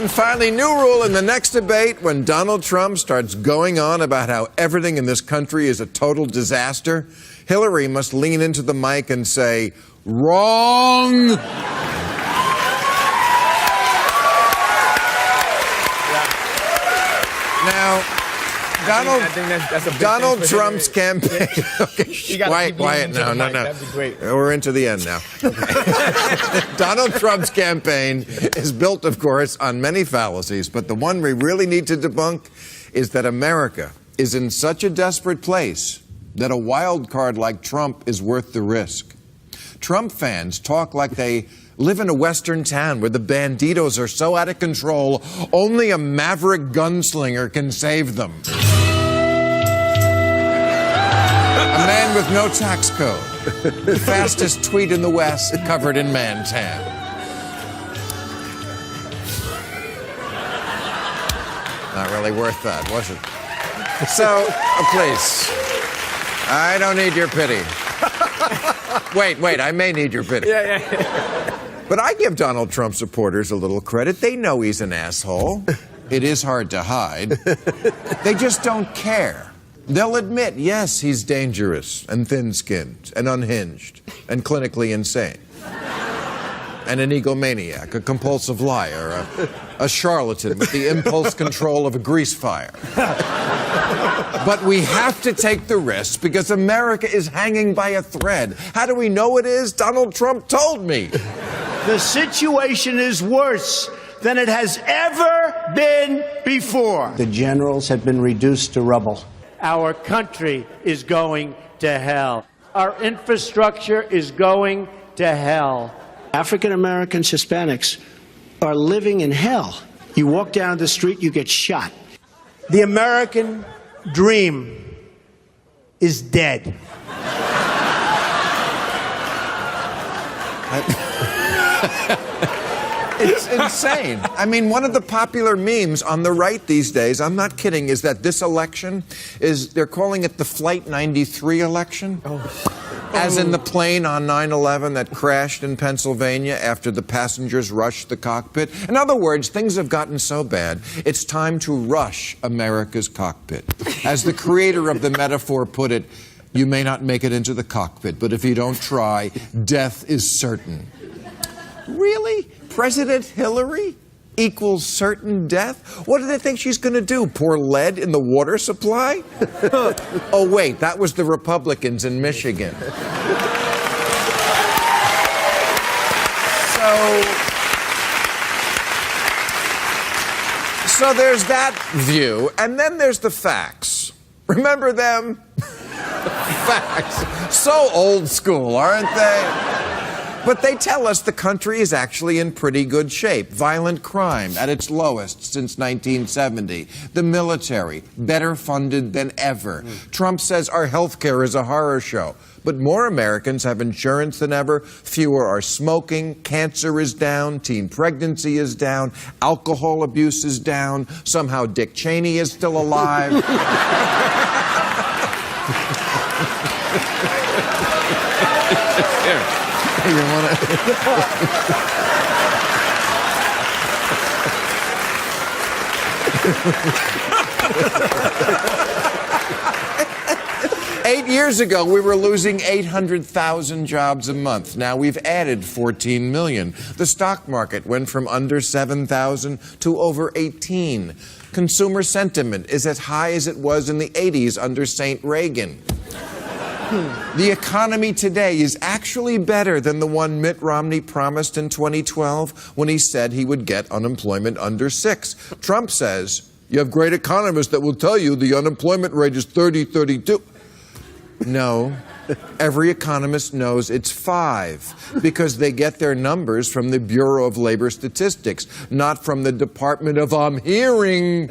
And finally, new rule in the next debate: when Donald Trump starts going on about how everything in this country is a total disaster, Hillary must lean into the mic and say, "Wrong." Now, Donald Trump's campaign. Okay, quiet now. No. That'd be great. We're into the end now. Donald Trump's campaign is built, of course, on many fallacies, but the one we really need to debunk is that America is in such a desperate place that a wild card like Trump is worth the risk. Trump fans talk like they live in a western town where the banditos are so out of control, only a maverick gunslinger can save them. A man with no tax code. The fastest tweet in the West, covered in man-tan. Not really worth that, was it? So, please, I don't need your pity. Wait, I may need your pity. Yeah. But I give Donald Trump supporters a little credit. They know he's an asshole. It is hard to hide. They just don't care. They'll admit, yes, he's dangerous and thin-skinned and unhinged and clinically insane. And an egomaniac, a compulsive liar, a charlatan with the impulse control of a grease fire. But we have to take the risk because America is hanging by a thread. How do we know it is? Donald Trump told me. The situation is worse than it has ever been before. The generals have been reduced to rubble. Our country is going to hell. Our infrastructure is going to hell. African Americans, Hispanics are living in hell. You walk down the street, you get shot. The American dream is dead. It's insane. I mean, one of the popular memes on the right these days, I'm not kidding, is that this election they're calling it the Flight 93 election. As in the plane on 9/11 that crashed in Pennsylvania after the passengers rushed the cockpit. In other words, things have gotten so bad, it's time to rush America's cockpit. As the creator of the metaphor put it, you may not make it into the cockpit, but if you don't try, death is certain. Really? President Hillary equals certain death? What do they think she's going to do? Pour lead in the water supply? Oh, wait, that was the Republicans in Michigan. So there's that view, and then there's the facts. Remember them? Facts. So old school, aren't they? But they tell us the country is actually in pretty good shape. Violent crime at its lowest since 1970. The military, better funded than ever. Trump says our health care is a horror show. But more Americans have insurance than ever. Fewer are smoking. Cancer is down. Teen pregnancy is down. Alcohol abuse is down. Somehow Dick Cheney is still alive. You want to? 8 years ago, we were losing 800,000 jobs a month. Now we've added 14 million. The stock market went from under 7,000 to over 18. Consumer sentiment is as high as it was in the 80s under St. Reagan. The economy today is actually better than the one Mitt Romney promised in 2012 when he said he would get unemployment under 6. Trump says, you have great economists that will tell you the unemployment rate is 32. No, every economist knows it's 5 because they get their numbers from the Bureau of Labor Statistics, not from the Department of I'm Hearing.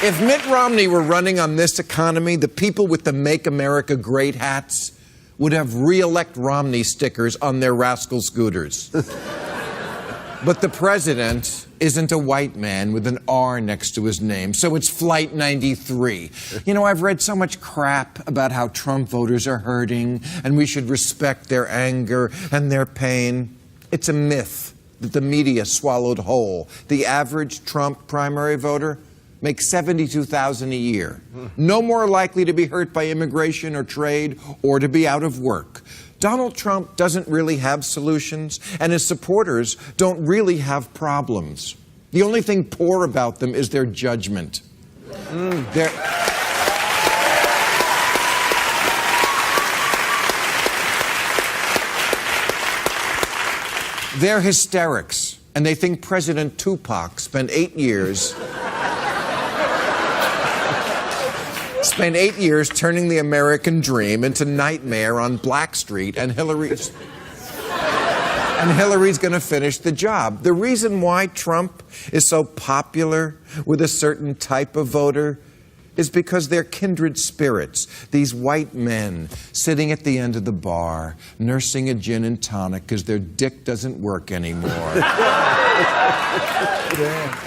If Mitt Romney were running on this economy, the people with the Make America Great hats would have re-elect Romney stickers on their rascal scooters. But the president isn't a white man with an R next to his name, so it's Flight 93. You know, I've read so much crap about how Trump voters are hurting and we should respect their anger and their pain. It's a myth that the media swallowed whole. The average Trump primary voter makes $72,000 a year. No more likely to be hurt by immigration or trade or to be out of work. Donald Trump doesn't really have solutions, and his supporters don't really have problems. The only thing poor about them is their judgment. They're hysterics, and they think President Tupac spent 8 years turning the American dream into nightmare on Black Street, and Hillary's going to finish the job. The reason why Trump is so popular with a certain type of voter is because they're kindred spirits. These white men sitting at the end of the bar, nursing a gin and tonic because their dick doesn't work anymore.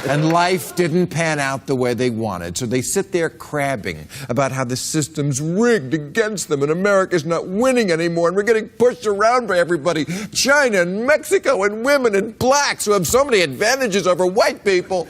And life didn't pan out the way they wanted. So they sit there crabbing about how the system's rigged against them and America's not winning anymore and we're getting pushed around by everybody. China and Mexico and women and blacks who have so many advantages over white people.